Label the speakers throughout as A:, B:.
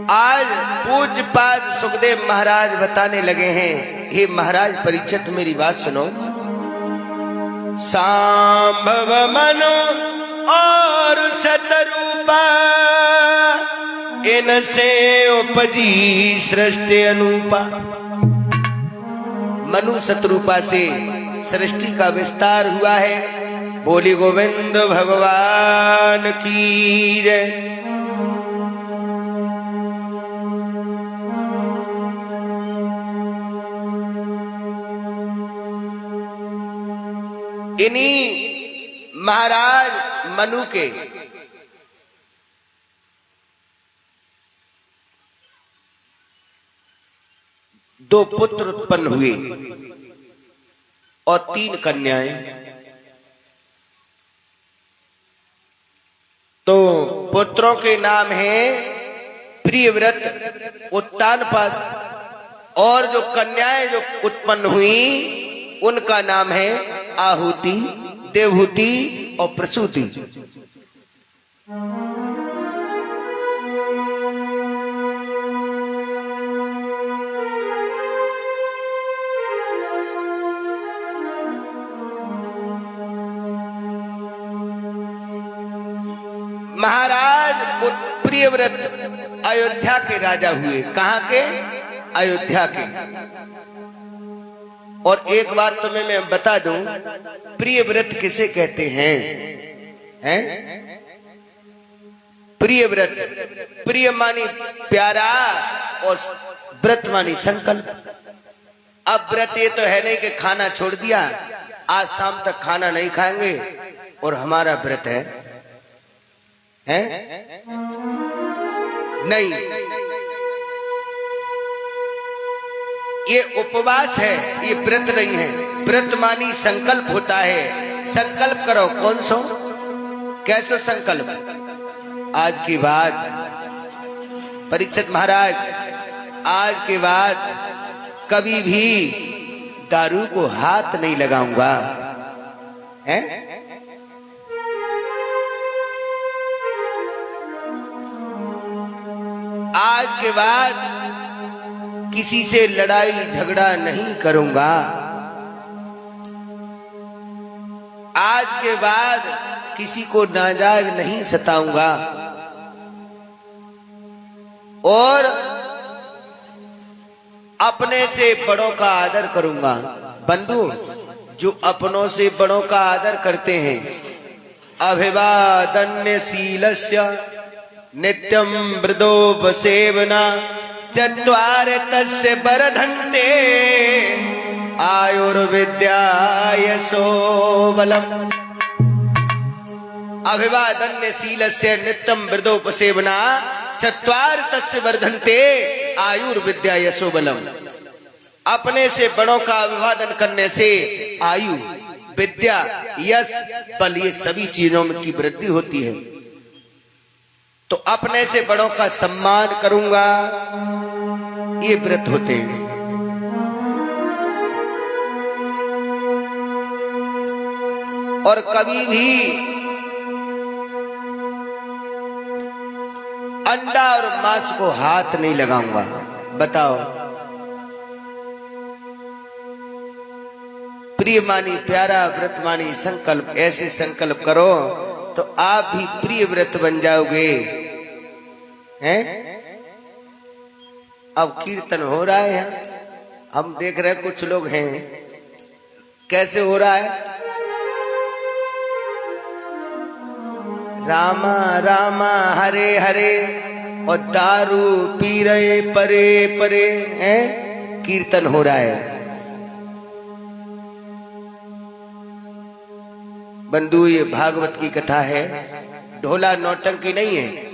A: आज पूज्यपाद सुखदेव महाराज बताने लगे हैं, हे महाराज परीक्षित मेरी बात सुनो। सांभव मनो और सतरूपा, इनसे उपजी सृष्टि अनूपा। मनु सतरूपा से सृष्टि का विस्तार हुआ है। बोली गोविंद भगवान की जय। इन्हीं महाराज मनु के दो पुत्र उत्पन्न हुए और 3 कन्याएं। तो पुत्रों के नाम हैं प्रियव्रत, उत्तानपाद, और जो कन्याएं जो उत्पन्न हुई उनका नाम है आहुति, देवहूति और प्रसूति। महाराज प्रियव्रत अयोध्या के राजा हुए। कहां के? अयोध्या के। और एक बात तुम्हें मैं बता दूं, प्रियव्रत किसे कहते हैं? प्रियव्रत, प्रिय मानी प्यारा और व्रत मानी संकल्प। अब व्रत ये तो है नहीं कि खाना छोड़ दिया, आज शाम तक खाना नहीं खाएंगे और हमारा व्रत है, नहीं। ये उपवास है, ये व्रत नहीं है। व्रत मानी संकल्प होता है। संकल्प करो। कौन सो? कैसो संकल्प? आज की बात परीक्षित महाराज, आज के बाद कभी भी दारू को हाथ नहीं लगाऊंगा, हैं? आज के बाद किसी से लड़ाई झगड़ा नहीं करूंगा। आज के बाद किसी को नाजायज नहीं सताऊंगा। और अपने से बड़ों का आदर करूंगा। बंधु, जो अपनों से बड़ों का आदर करते हैं, अभिवादन्य शीलस्य नित्यं मृदोपसेवना, चत्वार तस्य वर्धन्ते आयुर्विद्या यशो बलम्। अभिवादन्य शीलस्य नित्यं मृदोपसेवना, चत्वार तस्य वर्धन्ते आयुर्विद्या यशो बलम्। अपने से बड़ों का अभिवादन करने से आयु, विद्या, यश, बल, ये सभी चीजों में की वृद्धि होती है। तो अपने से बड़ों का सम्मान करूंगा, ये व्रत होते हैं। और कभी भी अंडा और मांस को हाथ नहीं लगाऊंगा। बताओ, प्रिय मानी प्यारा व्रत मानी संकल्प। ऐसे संकल्प करो तो आप भी प्रिय व्रत बन जाओगे, हैं? अब कीर्तन हो रहा है, हम देख रहे हैं कुछ लोग हैं, कैसे हो रहा है? रामा रामा हरे हरे और दारू पी रहे परे परे, हैं? कीर्तन हो रहा है। बंधु, ये भागवत की कथा है, ढोला नौटंकी नहीं है,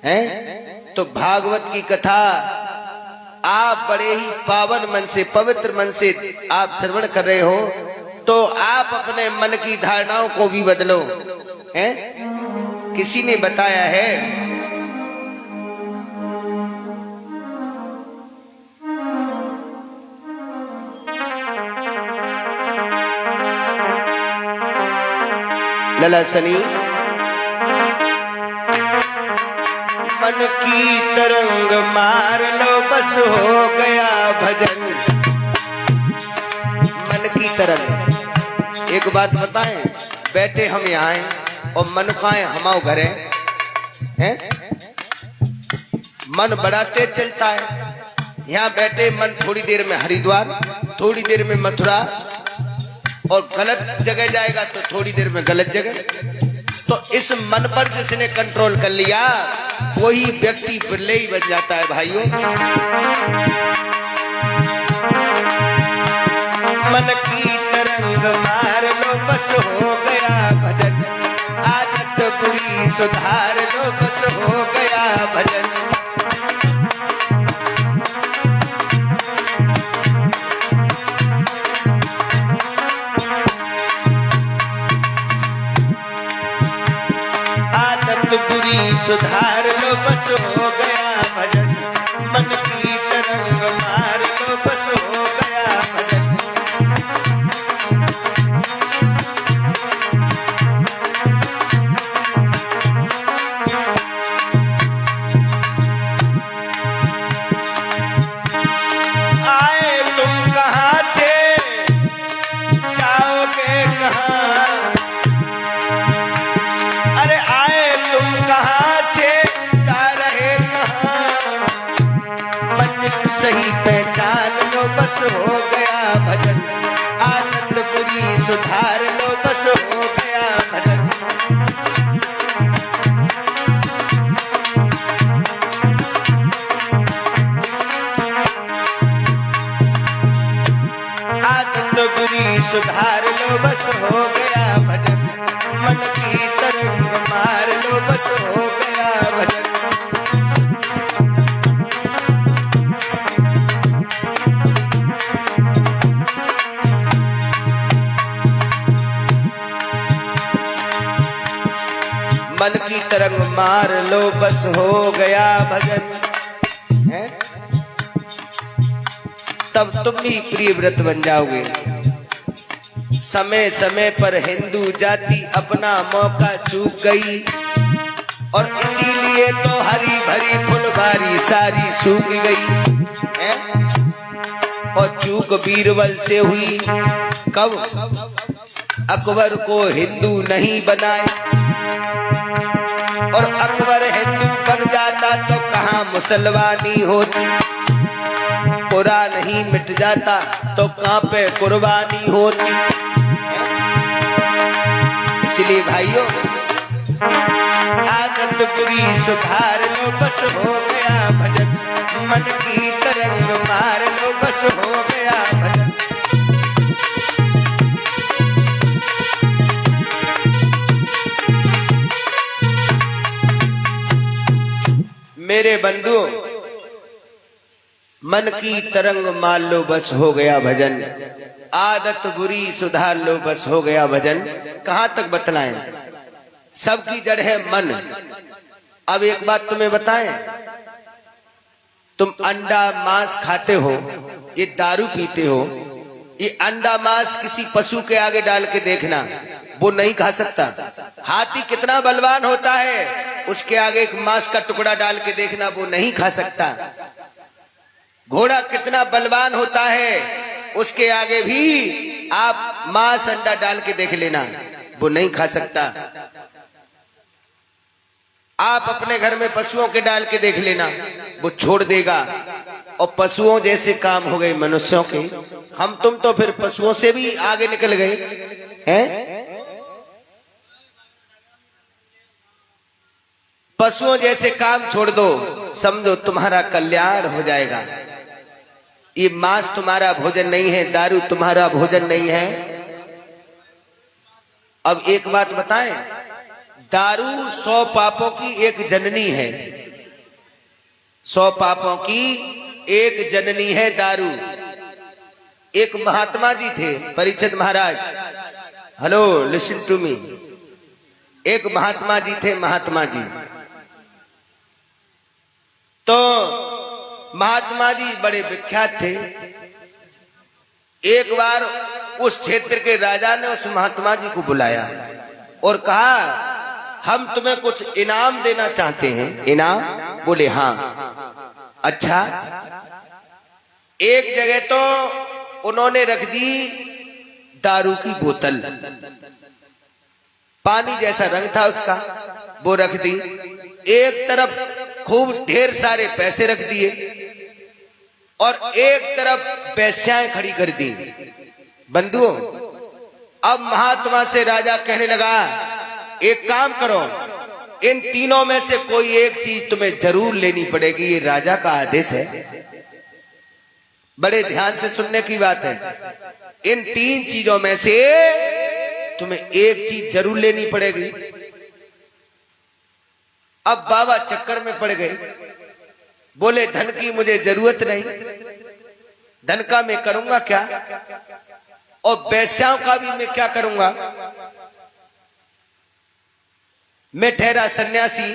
A: हैं? तो भागवत की कथा आप बड़े ही पावन मन से, पवित्र मन से आप श्रवण कर रहे हो, तो आप अपने मन की धारणाओं को भी बदलो, हैं? किसी ने बताया है लला सनी मन की तरंग मार लो बस हो गया भजन। मन की तरंग। एक बात बताएं, बैठे हम यहाँ हैं और मन कहाँ है? हमारे घर है? मन बड़ा तेज चलता है। यहाँ बैठे मन थोड़ी देर में हरिद्वार, थोड़ी देर में मथुरा, और गलत जगह जाएगा तो थोड़ी देर में गलत जगह। तो इस मन पर जिसने कंट्रोल कर लिया वही व्यक्ति बिरले ही बन जाता है भाइयों। मन की तरंग मार लो बस हो गया भजन, आदत बुरी सुधार लो बस हो गया भजन। बुरी सुधार लो बस हो गया भजन, मन की तरंग मार लो बस हो गया भजन। आए तुम कहाँ से, जाओगे कहाँ? अरे आए तुम कहाँ से, जा रहे कहाँ? मंजिल सही पहचान लो बस हो गया भजन, आदत बुरी सुधार लो बस हो गया भजन। आदत बुरी सुधार लो बस हो गया भजन, मन की तरंग मार लो बस हो गया भजन। मन की तरंग मार लो बस हो गया भजन है? तब तुम भी प्रिय व्रत बन जाओगे। समय समय पर हिंदू जाति अपना मौका चूक गई और इसीलिए तो हरी भरी फुलवारी सारी सूख गई है? और चूक बीरबल से हुई कब? अकबर को हिंदू नहीं बनाए, और अकबर हिंदू बन जाता तो कहाँ मुसलमानी होती, पूरा नहीं मिट जाता तो कहाँ पे कुर्बानी होती। इसलिए भाइयों आदत बुरी सुधार लो बस हो गया भजन, मन की तरंग मार लो बस हो गया भजन। मेरे बंधुओं, मन की तरंग मार लो बस हो गया भजन, आदत बुरी सुधार लो बस हो गया भजन। कहां तक बतलाएं? सबकी जड़ है मन। अब एक बात तुम्हें बताएं, तुम अंडा मांस खाते हो, ये दारू पीते हो, ये अंडा मांस किसी पशु के आगे डाल के देखना, वो नहीं खा सकता। हाथी कितना बलवान होता है, उसके आगे एक मांस का टुकड़ा डाल के देखना, वो नहीं खा सकता। घोड़ा कितना बलवान होता है, उसके आगे भी आप मांस अंडा डाल के देख लेना, वो नहीं खा सकता। आप अपने घर में पशुओं के डाल के देख लेना, वो छोड़ देगा। और पशुओं जैसे काम हो गए मनुष्यों के। हम तुम तो फिर पशुओं से भी आगे निकल गए हैं। पशुओं जैसे काम छोड़ दो, समझो तुम्हारा कल्याण हो जाएगा। ये मांस तुम्हारा भोजन नहीं है, दारू तुम्हारा भोजन नहीं है। अब एक बात बताएं, दारू 100 पापों की एक जननी है। 100 पापों की एक जननी है दारू। एक महात्मा जी थे, परीक्षित महाराज, हेलो लिसन टू मी। एक महात्मा जी थे, महात्मा जी। तो महात्मा जी बड़े विख्यात थे। एक बार उस क्षेत्र के राजा ने उस महात्मा जी को बुलाया और कहा, हम तुम्हें कुछ इनाम देना चाहते हैं। इनाम? बोले हाँ। अच्छा, एक जगह तो उन्होंने रख दी दारू की बोतल, पानी जैसा रंग था उसका, वो रख दी। एक तरफ खूब ढेर सारे पैसे रख दिए और एक तरफ वेश्याएं खड़ी कर दी। बंधुओं, अब महात्मा से राजा कहने लगा, एक काम करो, इन तीनों में से कोई एक चीज तुम्हें जरूर लेनी पड़ेगी, ये राजा का आदेश है। बड़े ध्यान से सुनने की बात है। इन तीन चीजों में से तुम्हें एक चीज जरूर लेनी पड़ेगी। अब बाबा चक्कर में पड़ गए, बोले धन की मुझे जरूरत नहीं, धन का मैं करूंगा क्या, और वेश्याओं का भी मैं क्या करूंगा, मैं ठहरा सन्यासी।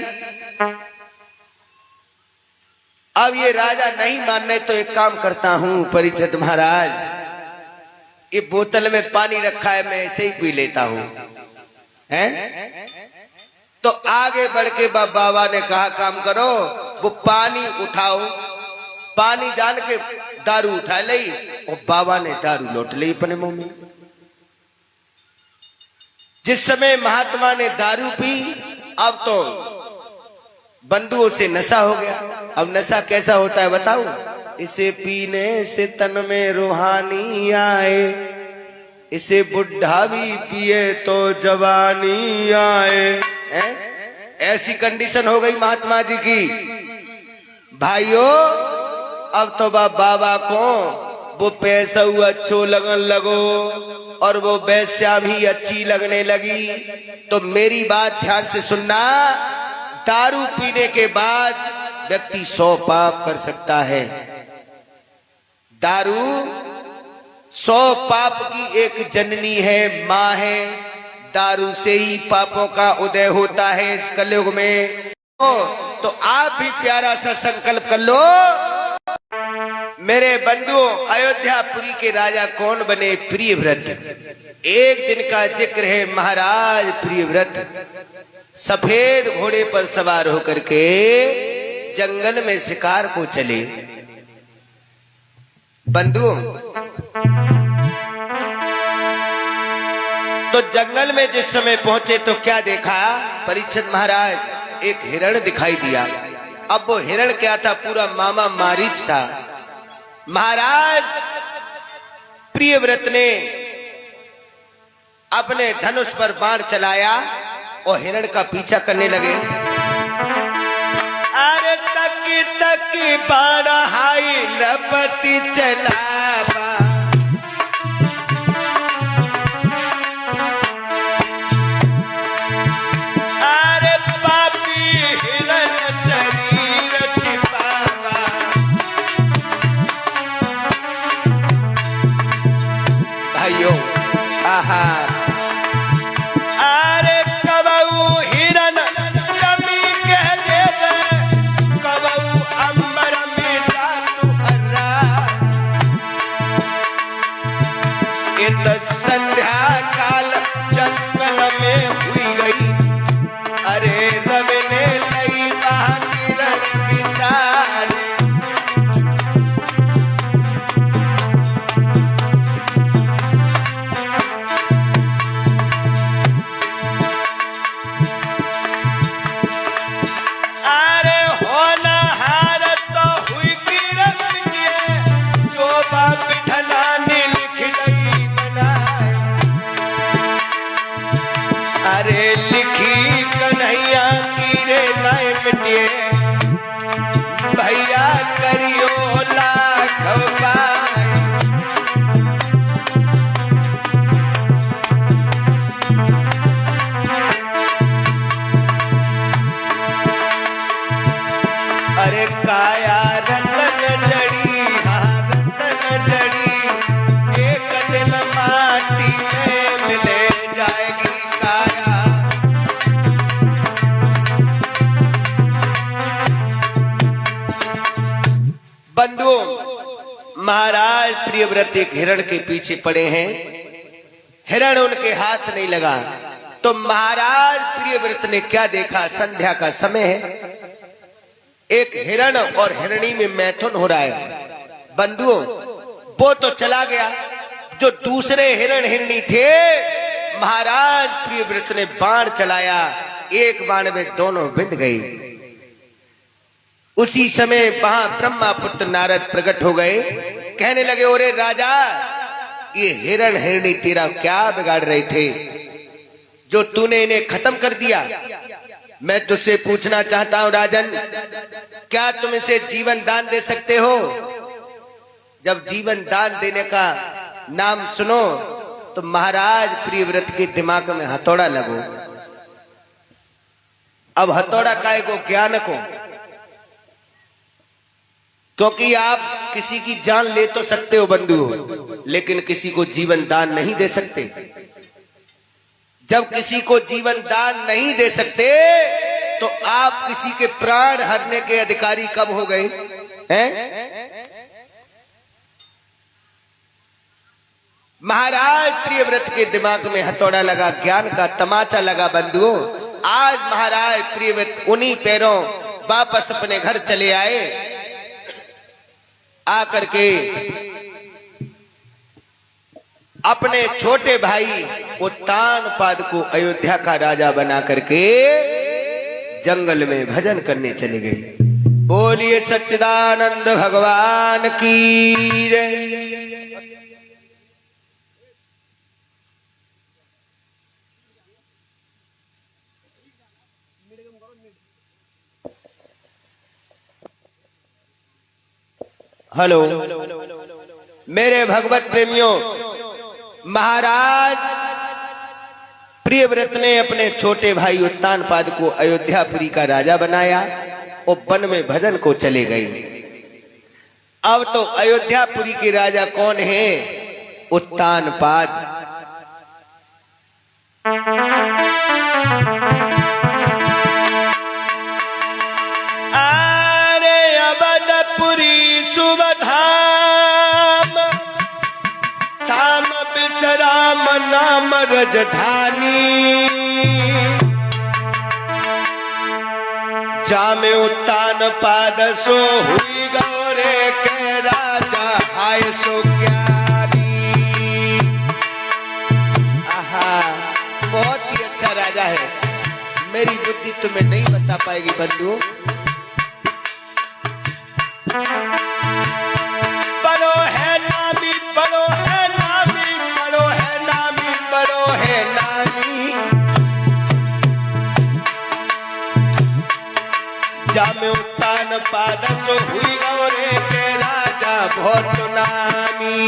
A: अब ये राजा नहीं मानने तो एक काम करता हूं परीक्षित महाराज, ये बोतल में पानी रखा है, मैं ऐसे ही पी लेता हूं, हैं? तो आगे बढ़ के बाबा ने कहा काम करो, वो पानी उठाओ, पानी जान के दारू उठा ली और बाबा ने दारू लौट ली अपने मुंह में। जिस समय महात्मा ने दारू पी, अब तो बंधुओं से नशा हो गया। अब नशा कैसा होता है बताऊं? इसे पीने से तन में रूहानी आए, इसे बुढ़ा भी पिए तो जवानी आए। ऐसी कंडीशन हो गई महात्मा जी की। भाइयों, अब तो बाबा को वो पैसा अच्छो लगन लगो और वो वैश्या भी अच्छी लगने लगी। तो मेरी बात ध्यान से सुनना, दारू पीने के बाद व्यक्ति 100 पाप कर सकता है। दारू 100 पाप की एक जननी है, माँ है। दारू से ही पापों का उदय होता है इस कलयुग में। तो आप भी प्यारा सा संकल्प कर लो। मेरे बंधुओं, अयोध्यापुरी के राजा कौन बने? प्रियव्रत। एक दिन का जिक्र है, महाराज प्रियव्रत सफेद घोड़े पर सवार होकर के जंगल में शिकार को चले। बंधुओं, तो जंगल में जिस समय पहुंचे तो क्या देखा परीक्षित महाराज? एक हिरण दिखाई दिया। अब वो हिरण क्या था? पूरा मामा मारीच था। महाराज प्रियव्रत ने अपने धनुष पर बाण चलाया और हिरण का पीछा करने लगे। अरे तकी तकी बाण हाई नपति चलावा, अरे पापी हिरण शरीर छिपावा। भाइयों, आहा, संध्या काल जंगल में हुई गई। अरे रवने लगी किरण बिसारे। अरे होना हार तो हुई किरण के, जो बाप बिठलाने अरे लिखी कन्हैया की रे नाय मिटिए, भैया करियो लाख बार। अरे काया रतन जड़ी, हाँ रतन जड़ी, एक दिन माटी में मिले जाएगी। बंधुओं, महाराज प्रियव्रत एक हिरण के पीछे पड़े हैं। हिरण उनके हाथ नहीं लगा। तो महाराज प्रियव्रत ने क्या देखा? संध्या का समय है, एक हिरण और हिरणी में मैथुन हो रहा है। बंधुओं, वो तो चला गया, जो दूसरे हिरण हिरणी थे, महाराज प्रियव्रत ने बाण चलाया, एक बाण में दोनों बिंद गई। उसी समय वहां ब्रह्मापुत्र नारद प्रकट हो गए, कहने लगे, ओरे राजा, ये हिरण हिरणी तेरा क्या बिगाड़ रहे थे, जो तूने इन्हें खत्म कर दिया। मैं तुझसे पूछना चाहता हूं राजन, क्या तुम इसे जीवन दान दे सकते हो? जब जीवन दान देने का नाम सुनो तो महाराज प्रियव्रत के दिमाग में हथौड़ा लगो। अब हथौड़ा काय को, ज्ञान को, क्योंकि आप किसी की जान ले तो सकते हो बंधु, लेकिन किसी को जीवन दान नहीं दे सकते। जब किसी को जीवन दान नहीं दे सकते तो आप किसी के प्राण हरने के अधिकारी कब हो गए हैं? महाराज प्रियव्रत के दिमाग में हथौड़ा लगा, ज्ञान का तमाचा लगा। बंधुओं, आज महाराज प्रियव्रत उन्हीं पैरों वापस अपने घर चले आए। आकर के अपने छोटे भाई उत्तानपाद को अयोध्या का राजा बना करके जंगल में भजन करने चले गए। बोलिए सच्चिदानंद भगवान की जय। हेलो मेरे भगवत प्रेमियों, महाराज प्रियव्रत ने अपने छोटे भाई उत्तानपाद को अयोध्यापुरी का राजा बनाया और वन में भजन को चले गए। अब तो अयोध्यापुरी के राजा कौन है? उत्तानपाद। अवधपुरी सुबधाम, धाम विश्राम नाम रजधानी, जामे उत्तानपाद सो हुई गौरे के राजा आय सो ज्ञानी। आहा, बहुत ही अच्छा राजा है। मेरी बुद्धि तुम्हें नहीं बता पाएगी बंधु। बड़ो है नामी, बड़ो है नामी, बड़ो है नामी, बड़ो है नामी, जामे उत्तानपाद सो हुई गौरे के राजा बहुत नामी।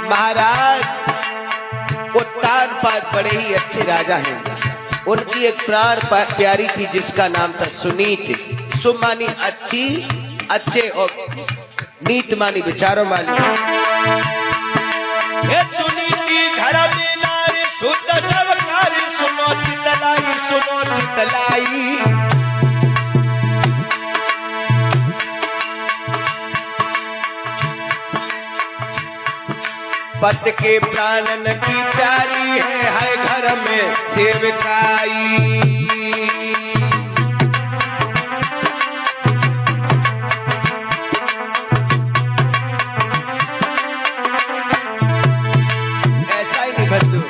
A: महाराज उत्तानपाद बड़े ही अच्छे राजा हैं। उनकी एक प्राण प्यारी थी जिसका नाम था सुनीति। सुमानी अच्छी, अच्छे और नीत मानी, विचारों वाली। सुनीति घर में नारी शुद्ध सबकारी, सुनो चितलाई, सुनो चितलाई। पत के प्राणन की प्यारी है घर में सेविकाई। ऐसा ही नहीं बंधु।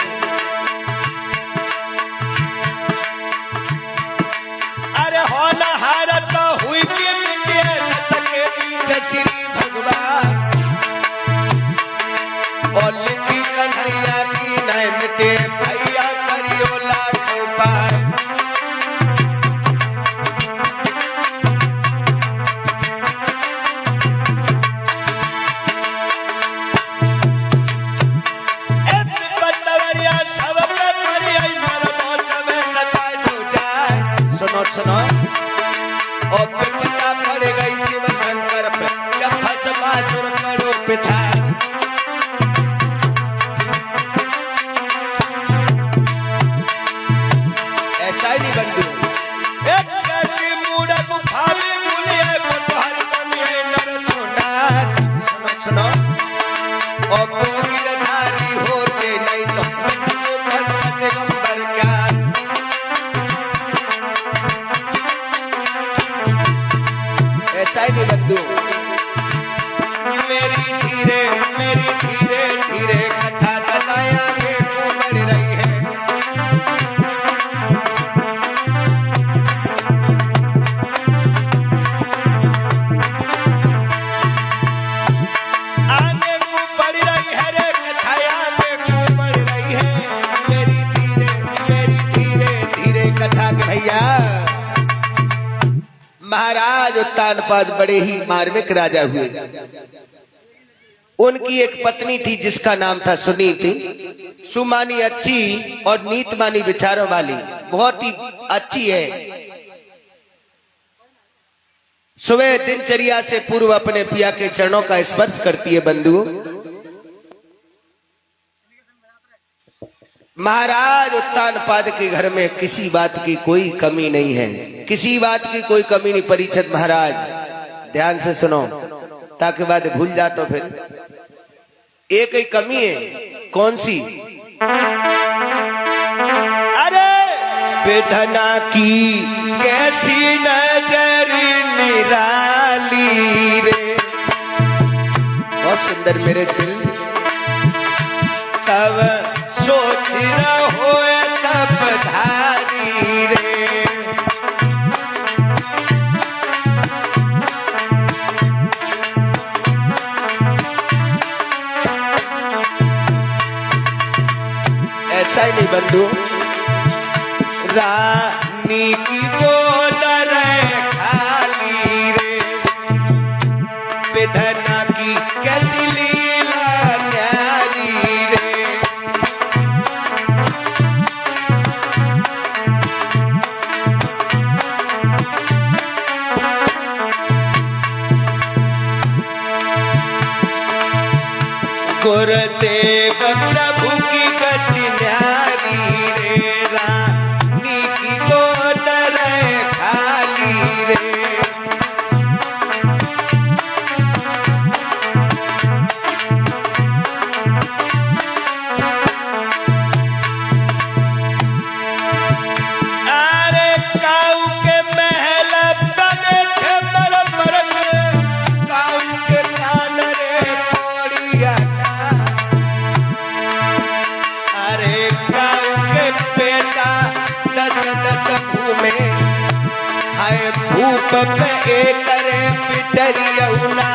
A: अरे हो न हारत हुई सत के बीच श्री भगवान, और लिखी कन्हैया की नैमिते भैया करियो लाखों पार। सब पे परियाई मरबो सब सताए जो जाए। सुनो सुनो, और पिता पड़ गई शिव शंकर पे, जब भस्मासुर करो पिछा। मूड गुफा में बुलिए, नर सोना सुनो। और वो गिरधारी होते नहीं तो वंश दिगंबर क्या। ऐसा ही नहीं बंधु। मेरी धीरे धीरे कथा बताया के बढ़ रही है। आगे को बढ़ रही है रे कथा, आगे को बढ़ रही है। मेरी धीरे कथा के भैया। महाराज उत्तानपाद बड़े ही मार्मिक राजा हुए। उनकी एक पत्नी थी जिसका नाम था सुनीति। सुमानी अच्छी और नीतमानी विचारों वाली, बहुत ही अच्छी है। सुबह दिनचर्या से पूर्व अपने पिया के चरणों का स्पर्श करती है बंधुओं। महाराज उत्तानपाद के घर में किसी बात की कोई कमी नहीं है, किसी बात की कोई कमी नहीं। परीक्षित महाराज ध्यान से सुनो ताकि बात भूल जा। तो फिर एक ही कमी है, कौन सी? अरे विधना की कैसी नजर निराली रे। बहुत सुंदर मेरे दिल, तब सोच रहो तब धारी रे। ऐसा ही नहीं बंधु। रानी की गोद खाली रे। विधना की कैसी लीला न्यारी रे। गुरुदेव प्रभु की गति न्यारी रे। रानी की गोद खाली रे। अरे काऊ के महल बने थे बरबर, काऊ के कान रे तोड़िया। अरे काऊ के बेटा 10 घूमे, हाय भूप पे करे पिटरियौना।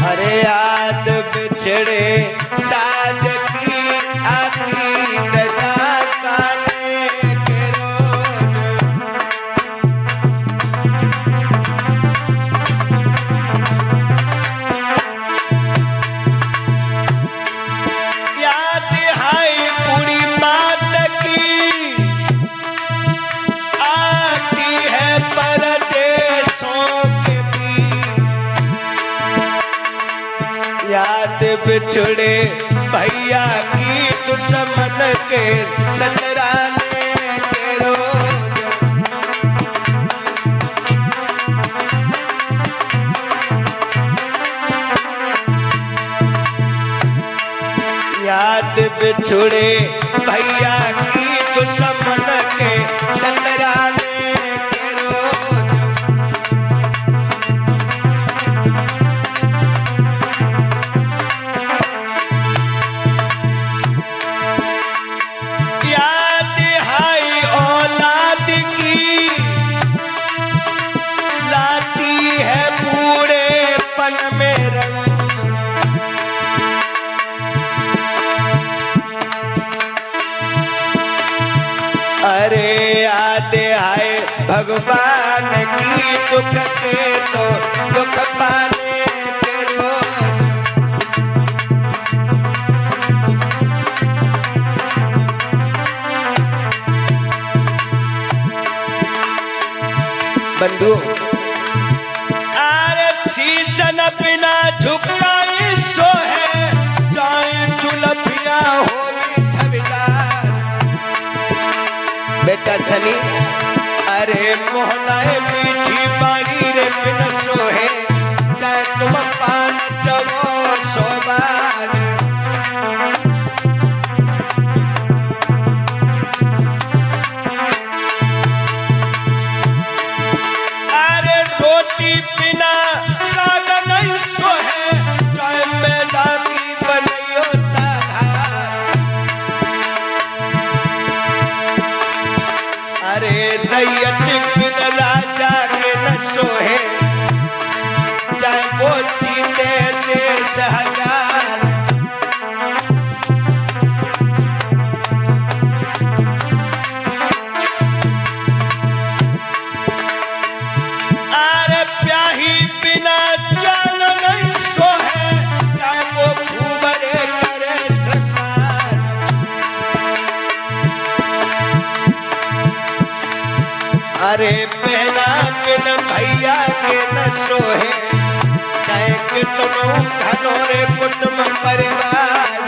A: अरे याद बिछड़े साज की आखी दता काने के रोज। याद हाय पूरी बात की आती है परदेशों के बीच। याद बिछड़े भैया की दुश्मन के सतराने के रोज। याद बिछड़े भैया की दुश्मन के सतराने के रोज। याद हाय औलाद की लाती है पूरे पन में रंग। अरे याद आए भगवान की दुख के तो दुख पाने के रोज। बंधु अरे शीशन बिना झुका सो है, चाहे चुलफिया होली छविला। मोहनाए मीठी बाड़ी रे बिन सोहे, चाहे तुम पान चवो सोबार। अरे रोटी बिना साग नहीं सोहे, चाहे मैदा की बनैयो साधा। अरे दैयत बिन राजा के न सोहे, चाहे वो जीते देश हजार। अरे प्याही बिना जान नहीं सोहे, चाहे वो घूमरे करे सरकार। अरे बहना बिन भैया के न सोहे, चाहे कि तुम धनोरे कुटुंब परिवार।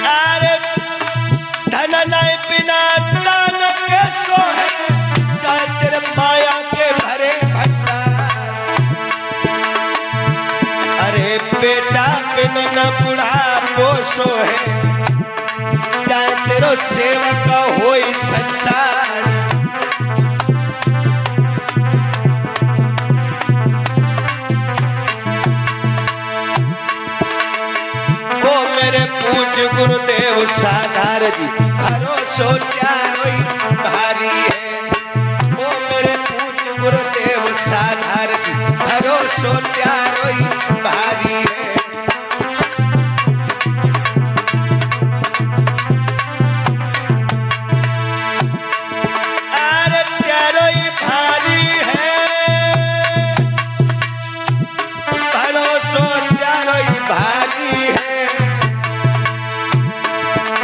A: अरे धन नहीं बिना दान के सोहे, चाहे तेरे माया के भरे भंडार। अरे बेटा बिन न बुढ़ापो सोहे, चाहे तेरो सेवक होई संसार। वो मेरे पूज्य गुरुदेव साधार जी, भरोसो त्यारोई भारी है। वो मेरे पूज्य गुरुदेव साधार जी, भरोसो त्यारोई भारी है। अरे त्यारोई भारी है, भरोसो त्यारोई भारी है।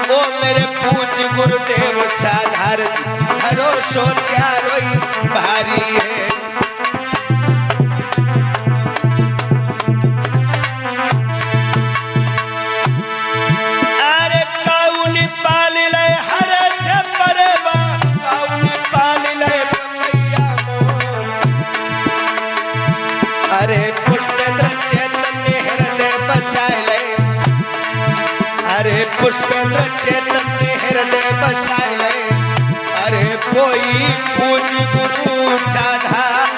A: वो मेरे पूज्य गुरुदेव साधार जी, भरोसो त्यारोई भारी है। अरे काउनी पाल ले हर से परवा, काउनी पाल ले पपैया मोर। अरे पुष्पेंद्र चैतन्य हृदय बसाए, अरे पुष्पेंद्र चैतन्य हृदय बसाए। अरे कोई पूज्य गुरु साधार।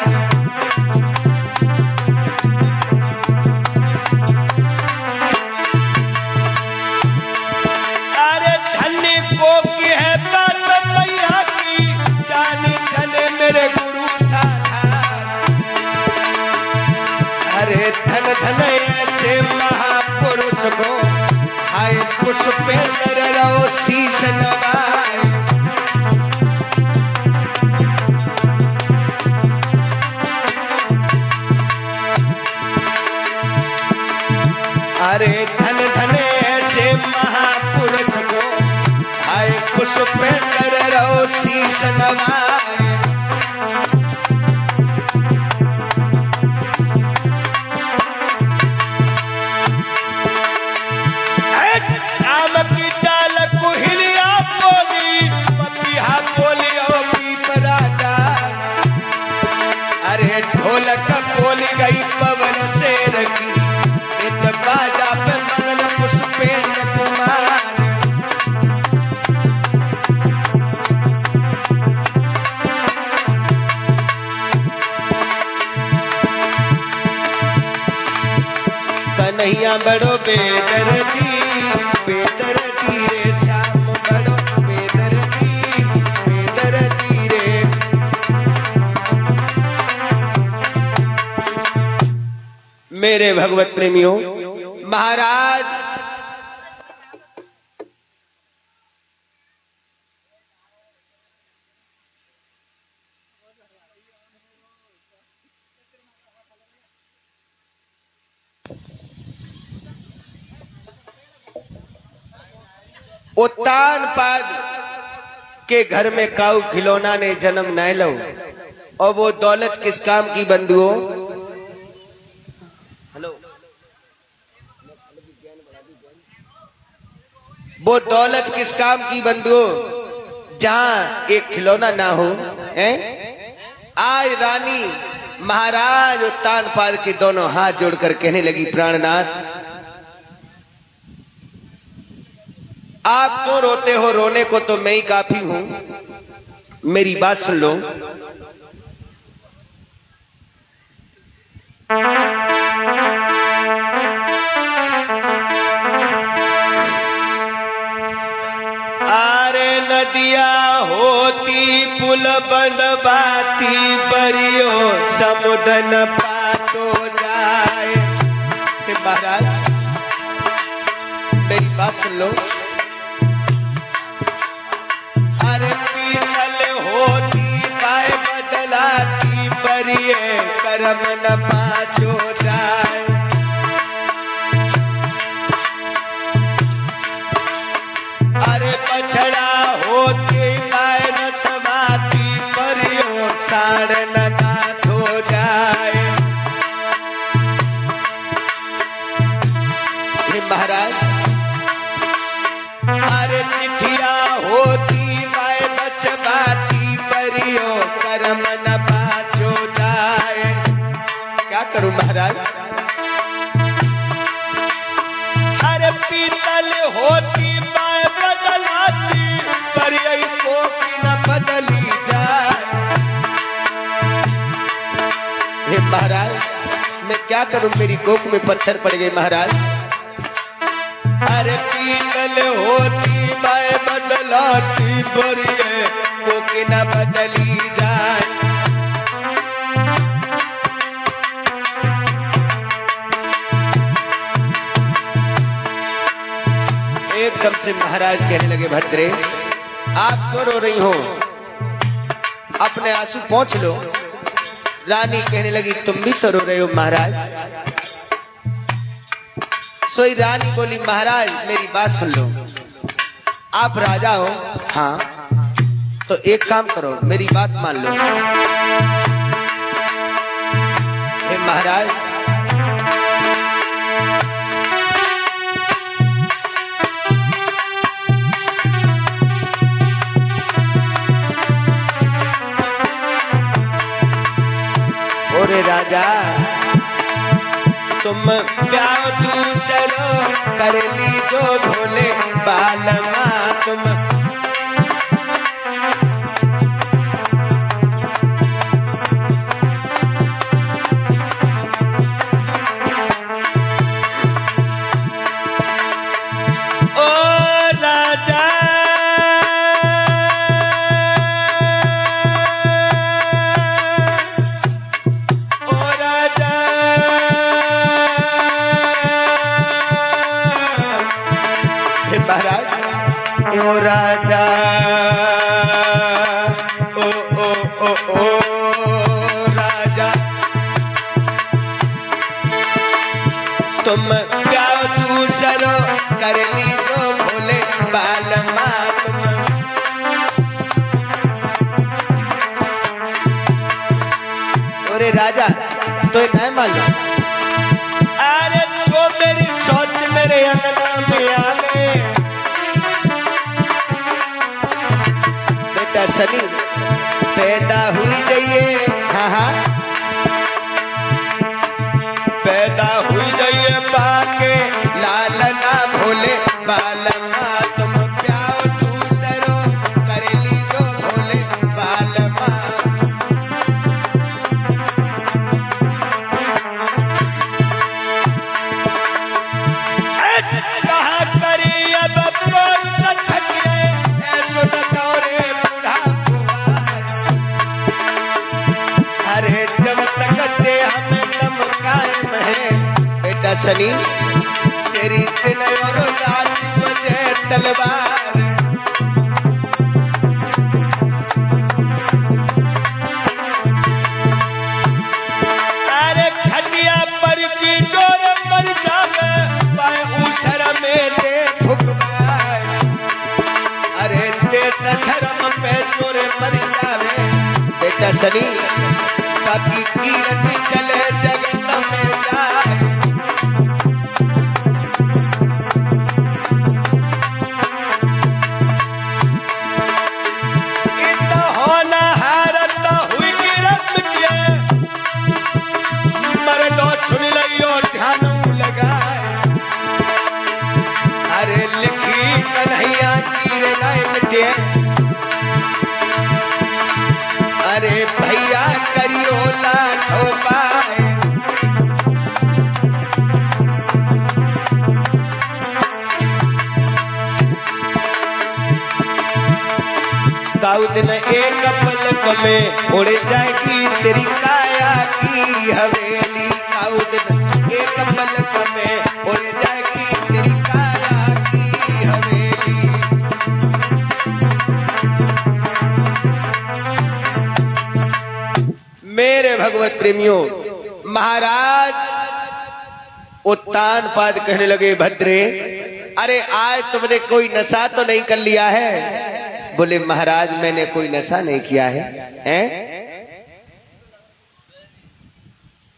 A: अरे धन्य को की है बात मैया की, जाने जाने मेरे गुरु साधार। अरे धन धन ऐसे महापुरुष को, आए पुष्पेंद्र रहो शीश नवाए। अरे धन धन ऐसे महापुरुष को, आए पुष्पेंद्र रहो शीश नवाए। आम की डाल कुहिलिया बोली, पपीहा बोली ओ पीपरा डाल। अरे ढोलक बोली गई पवन से रखी, इत बाजा पे मगन पुष्पेंद्र कुमार। कन्हैया बड़ो बेदर्दी, बेदर्दी रे श्याम बड़ो बेदर्दी, बेदर्दी रे। मेरे भगवत प्रेमियों, महाराज उत्तान पाद के घर में काऊ खिलौना ने जन्म न लो, और वो दौलत किस काम की बंधुओं। हेलो वो दौलत किस काम की बंधुओं जहां एक खिलौना ना हो। हैं? आज रानी महाराज और तानपाद के दोनों हाथ जोड़कर कहने लगी, प्राणनाथ आप क्यों रोते हो? रोने को तो मैं ही काफी हूं। मेरी बात सुन लो। आरे नदिया होती पुल बंदबाती परियो समुद्र न पातो जाए। महाराज मेरी बात सुन लो। अरे पीतल होती पाए बदलाती परिये कर्म न पातो जाए। अरे बछड़ा होती पाए न समाती परियो साड़ न नाथ हो जाए। महाराज अरे चिट्ठिया होती पाए बचबाती परियो कर्म न पाछो जाए। क्या करूं महाराज? अरे पीतल होती पाए बदलाती परियो को की न बदली जाए। हे महाराज मैं क्या करूं? मेरी कोख में पत्थर पड़ गए महाराज। अरे पीतल होती बाय बदलाती परिये को की न बदली जाए। एकदम से महाराज कहने लगे, भद्रे आप क्यों रो रही हो? अपने आंसू पोंछ लो। रानी कहने लगी, तुम भी तो रो रहे हो महाराज। सोई रानी बोली, महाराज मेरी बात सुन लो। आप राजा हो, हाँ, तो एक काम करो, मेरी बात मान लो। हे महाराज ओरे राजा तुम प्यार दूसरो कर ली जो धोले बालमा तुम। ओ राजा ओ राजा ओ राजा तुम क्या दूसरो कर ली जो भोले बालमा तुम। अरे राजा तो नहीं मालूम। अरे जो मेरी सोच मेरे अंगना में आ गए सनी पैदा हुई जाइए। हाँ हाँ पैदा हुई जाइए पाके लाल ना भोले बालमा तुम प्याओ दूसरो कर ली जो भोले बालमा। कहा करी अब कौन सा ठगिए ऐसो नकौरे बेटा सनी तेरी दिन और रात बजे तलवार। अरे खटिया पर की जोर मर जावे पाए उसर में दे ठुकराए। अरे देश धर्म पे जोर मर जावे बेटा सनी ताकि कीरत चले जगत में जाए। देखिए, अरे भैया करियो लाखो पाए, काऊ दिन एक पलक में उड़ जाएगी तेरी काया की हवेली, काऊ दिन एक पलक में उड़ जाएगी तेरी काया की हवेली। मेरे भगवत प्रेमियों, महाराज उत्तान पाद कहने लगे, भद्रे अरे आज तुमने कोई नशा तो नहीं कर लिया है? बोले महाराज मैंने कोई नशा नहीं किया है। हैं?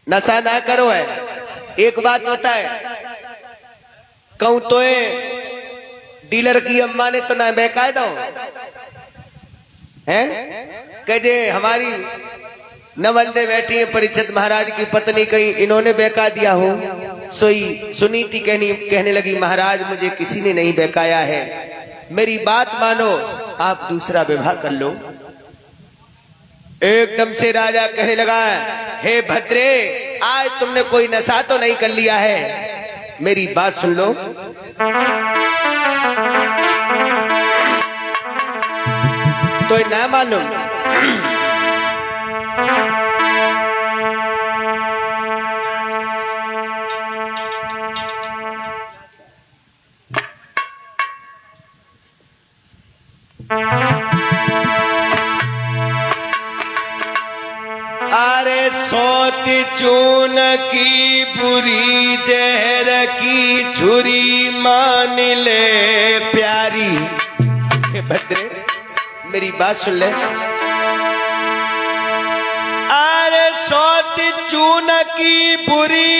A: नशा ना करो है, एक बात बताए, कहूं तो डीलर की अम्मा ने तो ना बेकायदा हो हैं, कहे हमारी नवलदे बैठी है परीक्षित महाराज की पत्नी, कहीं इन्होंने बेका दिया हो? सोई सुनीति कहने लगी, महाराज मुझे किसी ने नहीं बेकाया है, मेरी बात मानो, आप दूसरा विवाह कर लो। एकदम से राजा कहने लगा, हे भद्रे आज तुमने कोई नशा तो नहीं कर लिया है? मेरी बात सुन लो। तो ना मालूम, अरे सोत चून की बुरी जहर की छुरी मान ले प्यारी। भद्रे मेरी बात सुन ले, अरे सोत चून की बुरी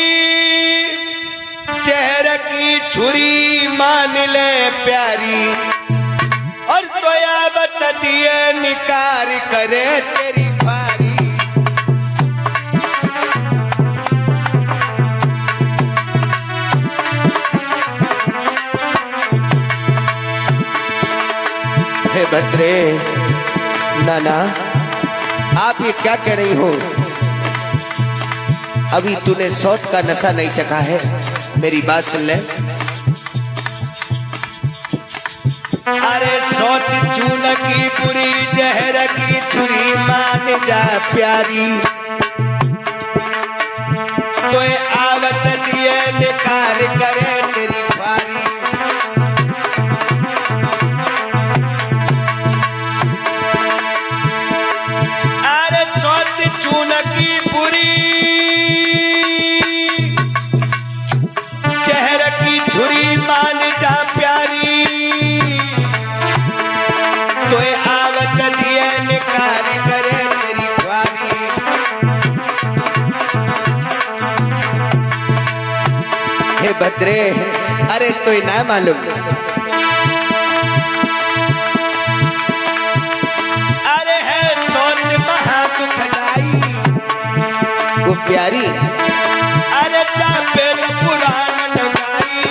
A: जहर की छुरी मान ले प्यारी, और तो यावत दिए निकार करे तेरी बारी। हे भद्रे, नाना आप ये क्या कह रही हो? अभी तूने सौत का नशा नहीं चखा है, मेरी बात सुन ले। अरे सौत चून की बुरी जहर की छुरी मान जा प्यारी, तो आवत दिए निकार करे तेरी बारी। अरे सौत चून की बुरी जहर की छुरी मान जा प्यारी, तो आवत दिए निकार करे तेरी बारी। हे भद्रे अरे तो ना मालूम, अरे है सोत महा दुखदाई वो प्यारी, अरे चापे पुराण नगाई।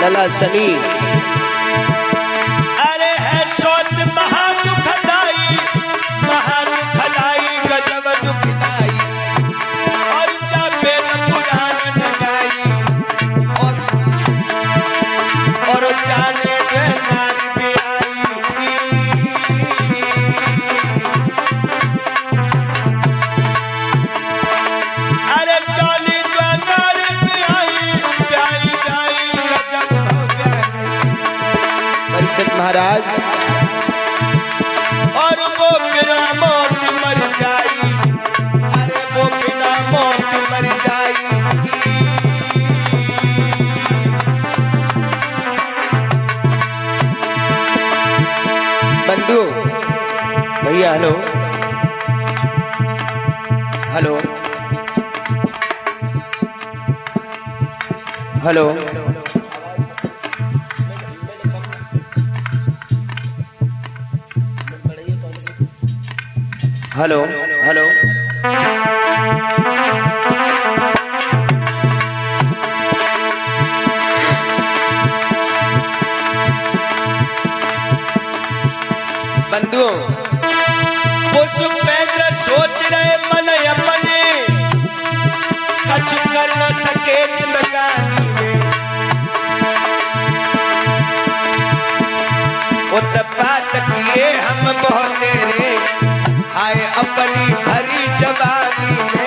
A: लला सनी, अरे है सोच महा दुखदाई, महा दुखदाई गजब दुखदाई, और चापे पुराण नगाई, और जाने बेनार भी आई। अरे जाने बेनार भी आई, प्याई प्याई गजब परीक्षित महाराज, और वो बिना मौत मर जाई, अरे वो बिना मौत मर जाई। बंधु भैया hello hello hello, hello hello, बंधुओं, पुष्पेंद्र सोच रहे मन अपने, कछु कर न सके जिंदगानी में। उत्पात किए हम बहुत तेरे, हाय अपनी भरी जवानी में।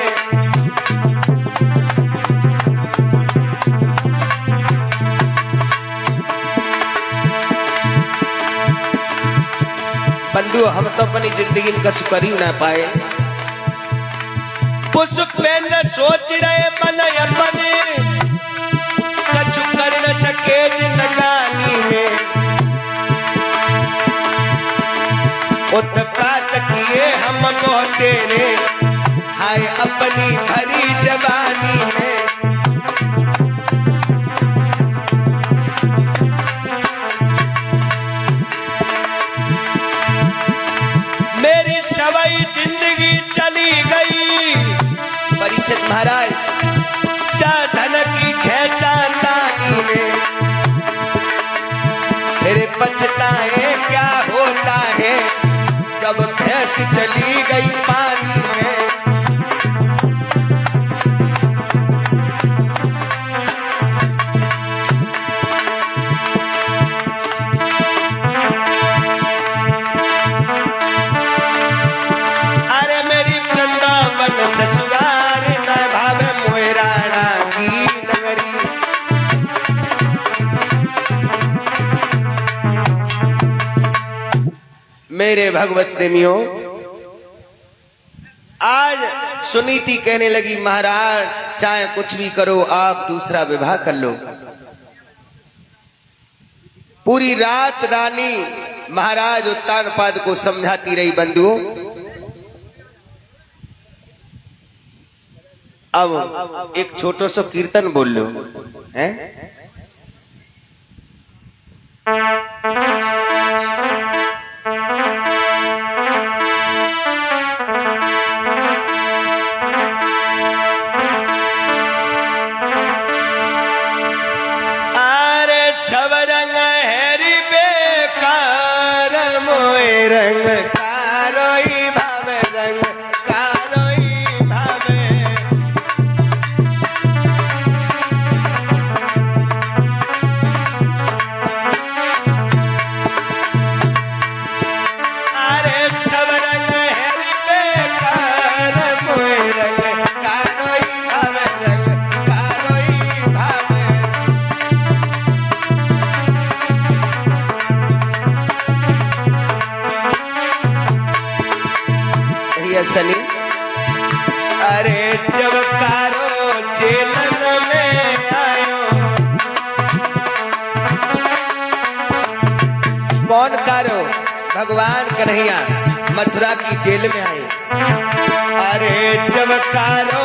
A: बंधु, हम तो अपनी जिंदगी में कछु कर ही ना पाए। पुष्पेंद्र सोच रहे मन अपने, कछु कर न सके जिंदगानी में। उत्पात किए हम बहुत तेरे, हाय अपनी भरी जवानी में। मेरी सवई जिंदगी चली गई, परीक्षित महाराज, चा धन की खेचांदानी में। मेरे पछताए क्या होता है, जब भैंस चली गई पानी में। अरे मेरी वृंदावन ससुराल न भावे मोहराना की नगरी। मेरे भगवत प्रेमियों, आज सुनीति कहने लगी, महाराज चाहे कुछ भी करो, आप दूसरा विवाह कर लो। पूरी रात रानी महाराज उत्तानपाद को समझाती रही। बंधुओं, अब एक छोटो सो कीर्तन बोल लो, हैं? सब रंग हैरी बेकार, मोए रंग कारोई भावे, रंग कारोई भावे। अरे सब रंग हैरी बेकार, मोए रंग कारोई भावे, रंग कारोई भावे। सनी, अरे जब कारो जेलन में आयो, कौन कारो? भगवान कन्हैया मथुरा की जेल में आए। अरे जब कारो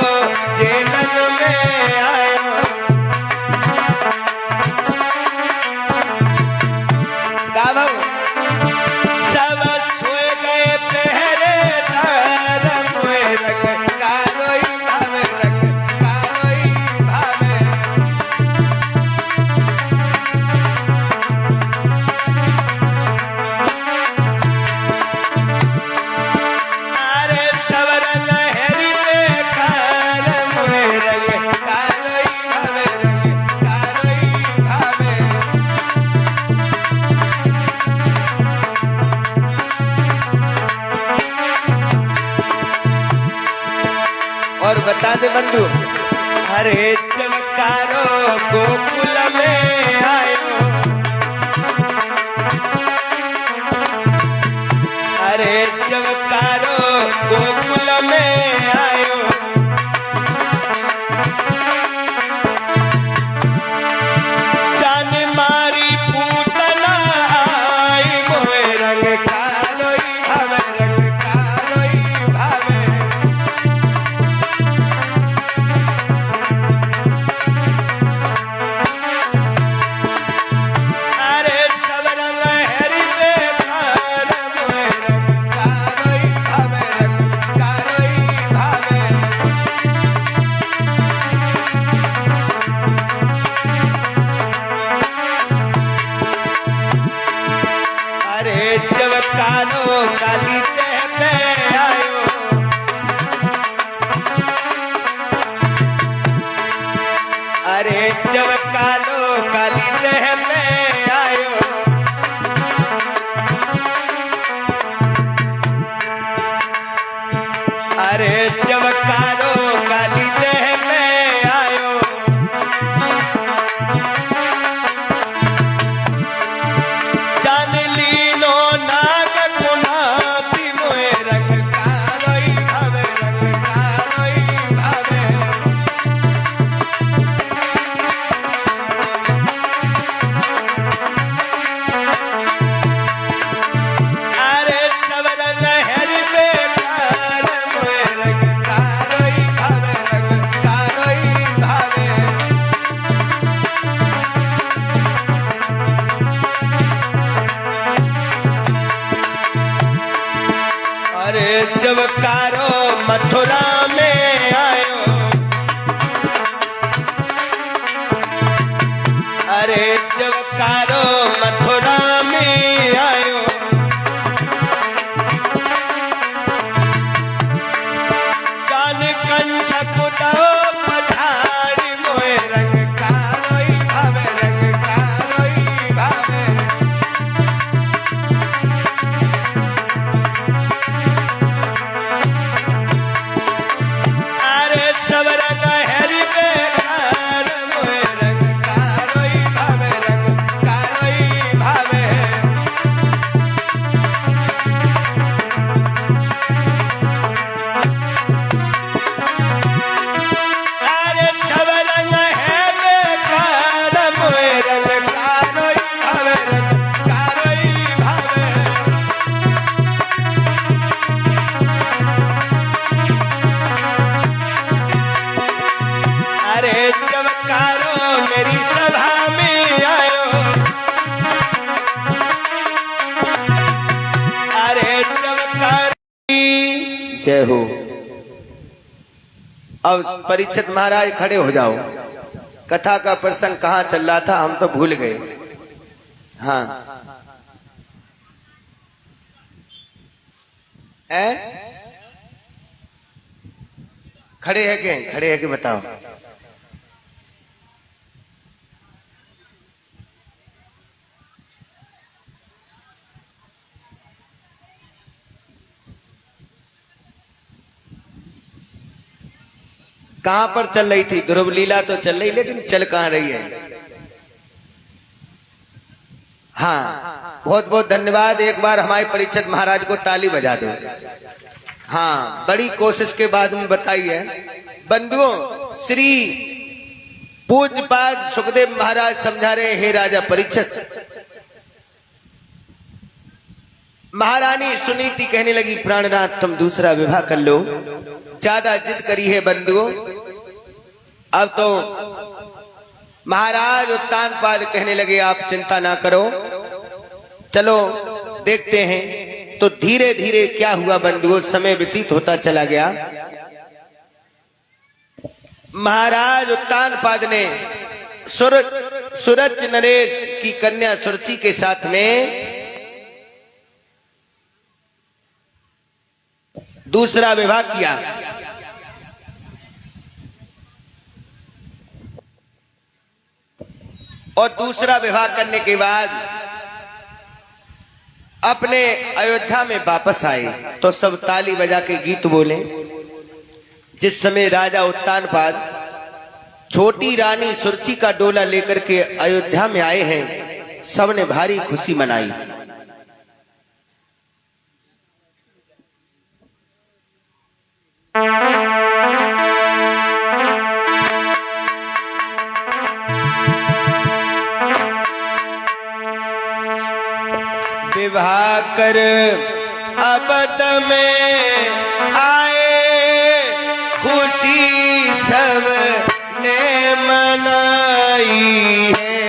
A: जेलन में आयो, का भाव सब सोए गए पहरे और बता दे बंधु, अरे चमकारो गोकुल में आयो, अरे चमकारो गोकुल में आयो। जान मारी पूतना आई, मोए रंग कालोई भावे, रंग कालोई भावे। भावे जब कालो काली देह पे आयो, अरे जब कालो काली देह पे आयो, अरे जब कालो काली देह पे आयो, जान लीनो नाग गुनाती मोए रंग कारोई भावे, रंग कारोई भावे। अरे सब रंग हरि बेकार मोए रंग कारोई भावे, रंग कारोई भावे। अरे जब कारो मथुरा में आयो, अरे जब कारो मथुरा में आयो, जान कंस कुटो पधारी मोए रंग कारोई भावे, रंग कारोई भावे। अरे सब रंग हरि बेकार मोए रंग कारोई भावे, रंग कारोई भावे। अरे सब रंग है बेकार मोए रंग कारोई भावे, रंग कारोई भावे। अरे जब कारो मेरी सभा में आयो, अरे जब कारो। जय हो। अब परीक्षित महाराज खड़े हो जाओ। कथा का प्रसंग कहाँ चल रहा था हम तो भूल गए। हाँ है? खड़े है के? खड़े है के बताओ। कहां पर चल रही थी? ध्रुव लीला तो चल रही, लेकिन चल कहां रही है? हाँ, बहुत बहुत धन्यवाद। एक बार हमारे परीक्षित महाराज को ताली बजा दो। हाँ, बड़ी कोशिश के बाद में बताई है। बंधुओं, श्री पूज्यपाद सुखदेव महाराज समझा रहे, हे राजा परीक्षित। महारानी सुनीति कहने लगी, प्राणनाथ तुम दूसरा विवाह कर लो, ज्यादा जिद करी है बंधुओं। अब तो महाराज उत्तानपाद कहने लगे, आप चिंता ना करो, चलो देखते हैं। तो धीरे धीरे क्या हुआ बंधुओं, समय व्यतीत होता चला गया। महाराज उत्तानपाद ने सूरज नरेश की कन्या सुरुचि के साथ में दूसरा विवाह किया। और दूसरा विवाह करने के बाद अपने अयोध्या में वापस आए तो सब ताली बजा के गीत बोले। जिस समय राजा उत्तानपाद छोटी रानी सुरुचि का डोला लेकर के अयोध्या में आए हैं, सबने भारी खुशी मनाई। विवाह कर अबद में आए, खुशी सब ने मनाई है।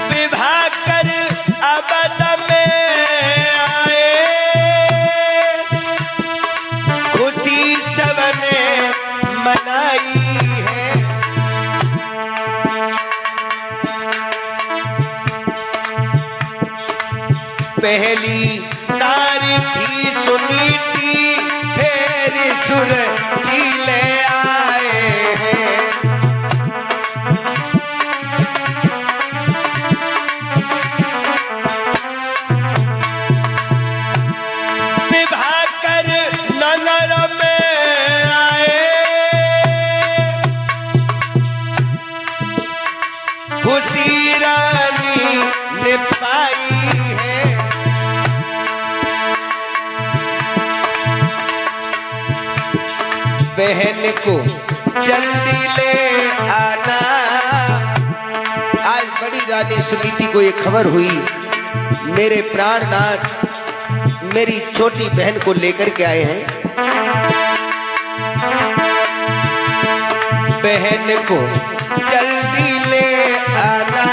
A: विवाह कर अबद में आए, पहली नारी थी सुनीति, फिर सुर जी ले आए हैं। विवाह कर नगर में आए, खुशी रानी ने पाई है। बहन को जल्दी ले आना। आज बड़ी रानी सुनीति को ये खबर हुई, मेरे प्राणनाथ मेरी छोटी बहन को लेकर के आए हैं। बहन को जल्दी ले आना,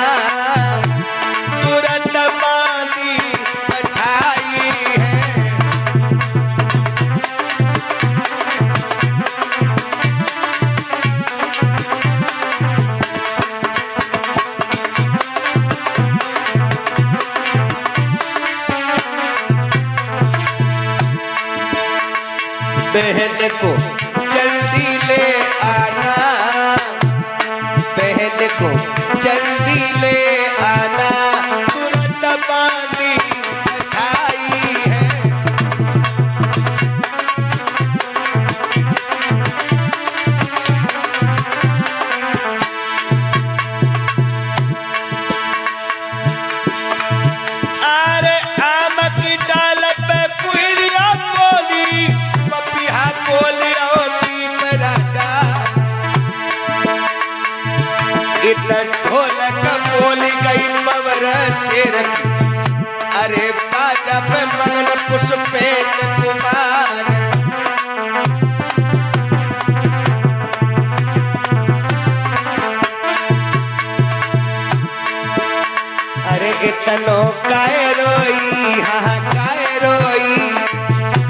A: तुरंत पानी पठाई है। बहन को जल्दी ले आना, बहन को जल्दी ले आना, तुरंत पानी पठाई है। अरे आम की डाल पे कुइलिया बोली, पपिया बोली और पीपराजा, इतना ढोलक बोली गई मवर शेर। अरे बाजा पे मगन पुष्पेंद्र कुमार, अरे इतनो काय रोई, हाँ काय रोई,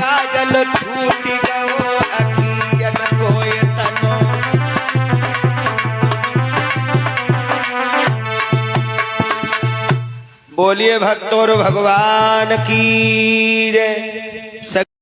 A: काजल छूट गयो अखियन को इतनो। बोलिए भक्तों भगवान की जय।